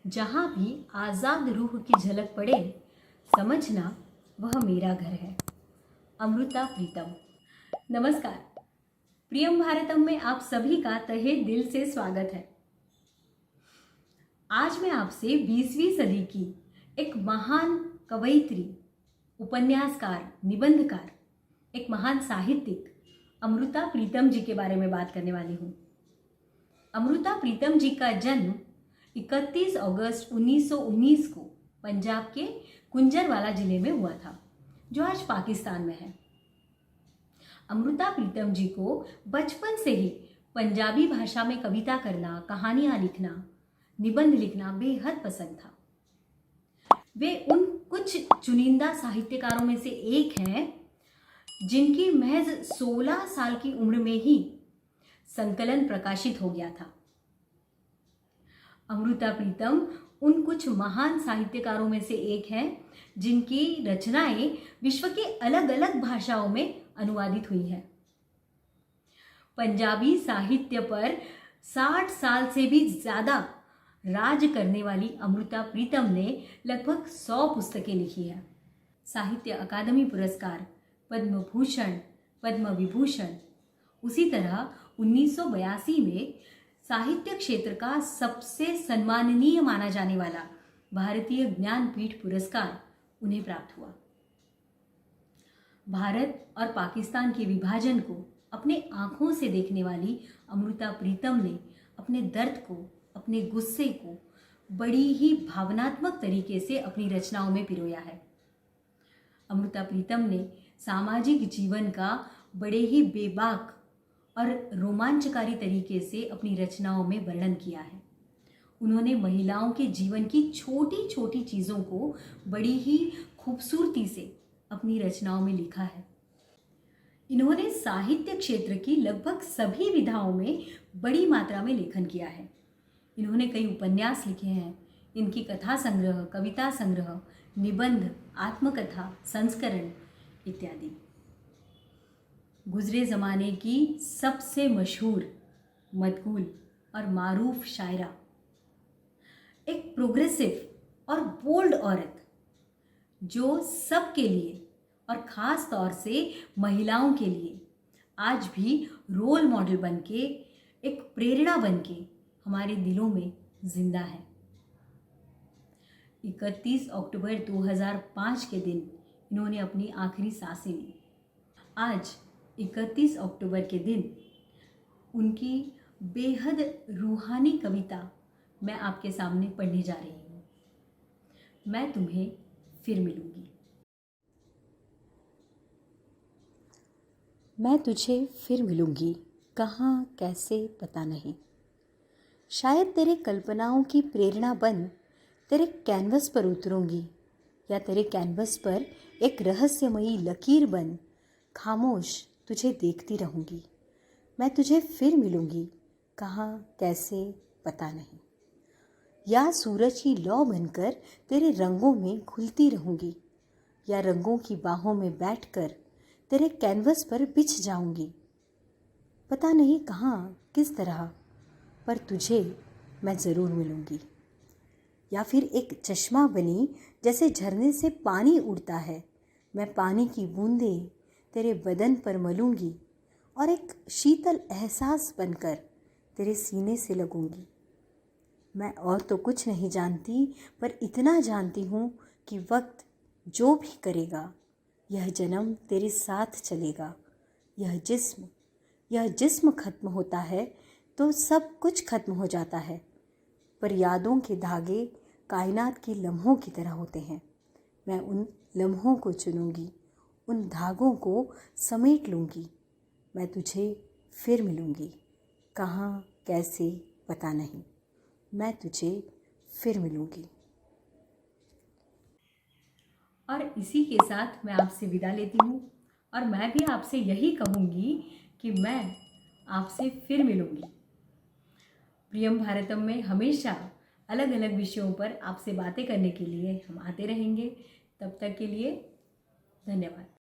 जहाँ भी आज़ाद रूह की झलक पड़े, समझना वह मेरा घर है। अमृता प्रीतम। नमस्कार। प्रियम भारतम में आप सभी का तहे दिल से स्वागत है। आज मैं आपसे 20वीं सदी की एक महान कवयित्री, उपन्यासकार, निबंधकार, एक महान साहित्यिक अमृता प्रीतम जी के बारे में बात करने वाली हूँ। अमृता प्रीतम जी का जन्म 31 अगस्त 1919 को पंजाब के कुंजरवाला जिले में हुआ था, जो आज पाकिस्तान में है। अमृता प्रीतम जी को बचपन से ही पंजाबी भाषा में कविता करना, कहानियां लिखना, निबंध लिखना बेहद पसंद था। वे उन कुछ चुनिंदा साहित्यकारों में से एक हैं जिनकी महज 16 साल की उम्र में ही संकलन प्रकाशित हो गया था। अमृता प्रीतम उन कुछ महान साहित्यकारों में से एक हैं जिनकी रचनाएं विश्व के अलग अलग भाषाओं में अनुवादित हुई हैं। पंजाबी साहित्य पर 60 साल से भी ज्यादा राज करने वाली अमृता प्रीतम ने लगभग 100 पुस्तकें लिखी हैं। साहित्य अकादमी पुरस्कार, पद्म भूषण, पद्म विभूषण, उसी तरह 1982 में साहित्य क्षेत्र का सबसे सम्माननीय माना जाने वाला भारतीय ज्ञानपीठ पुरस्कार उन्हें प्राप्त हुआ। भारत और पाकिस्तान के विभाजन को अपने आंखों से देखने वाली अमृता प्रीतम ने अपने दर्द को, अपने गुस्से को बड़ी ही भावनात्मक तरीके से अपनी रचनाओं में पिरोया है। अमृता प्रीतम ने सामाजिक जीवन का बड़े ही बेबाक और रोमांचकारी तरीके से अपनी रचनाओं में वर्णन किया है। उन्होंने महिलाओं के जीवन की छोटी छोटी चीज़ों को बड़ी ही खूबसूरती से अपनी रचनाओं में लिखा है। इन्होंने साहित्य क्षेत्र की लगभग सभी विधाओं में बड़ी मात्रा में लेखन किया है। इन्होंने कई उपन्यास लिखे हैं। इनकी कथा संग्रह, कविता संग्रह, निबंध, आत्मकथा, संस्करण इत्यादि। गुजरे ज़माने की सबसे मशहूर, मकबूल और मारूफ शायरा, एक प्रोग्रेसिव और बोल्ड औरत जो सबके लिए और ख़ास तौर से महिलाओं के लिए आज भी रोल मॉडल बनके, एक प्रेरणा बनके हमारे दिलों में जिंदा है। 31 अक्टूबर 2005 के दिन इन्होंने अपनी आखिरी सांसें ली। आज 31 अक्टूबर के दिन उनकी बेहद रूहानी कविता मैं आपके सामने पढ़ने जा रही हूँ। मैं तुम्हें फिर मिलूंगी। मैं तुझे फिर मिलूंगी, कहाँ कैसे पता नहीं। शायद तेरे कल्पनाओं की प्रेरणा बन तेरे कैनवस पर उतरूंगी, या तेरे कैनवस पर एक रहस्यमयी लकीर बन खामोश तुझे देखती रहूंगी। मैं तुझे फिर मिलूंगी, कहाँ कैसे पता नहीं। या सूरज की लौ बनकर तेरे रंगों में घुलती रहूंगी, या रंगों की बाहों में बैठकर तेरे कैनवस पर बिछ जाऊंगी। पता नहीं कहाँ किस तरह, पर तुझे मैं ज़रूर मिलूंगी। या फिर एक चश्मा बनी जैसे झरने से पानी उड़ता है, मैं पानी की बूंदें तेरे बदन पर मलूंगी और एक शीतल एहसास बनकर तेरे सीने से लगूंगी। मैं और तो कुछ नहीं जानती, पर इतना जानती हूँ कि वक्त जो भी करेगा, यह जन्म तेरे साथ चलेगा। यह जिस्म खत्म होता है तो सब कुछ खत्म हो जाता है, पर यादों के धागे कायनात के लम्हों की तरह होते हैं। मैं उन लम्हों को चुनूंगी, उन धागों को समेट लूँगी। मैं तुझे फिर मिलूँगी, कहाँ कैसे पता नहीं। मैं तुझे फिर मिलूँगी। और इसी के साथ मैं आपसे विदा लेती हूँ, और मैं भी आपसे यही कहूँगी कि मैं आपसे फिर मिलूँगी। प्रियम भारतम में हमेशा अलग अलग विषयों पर आपसे बातें करने के लिए हम आते रहेंगे। तब तक के लिए धन्यवाद।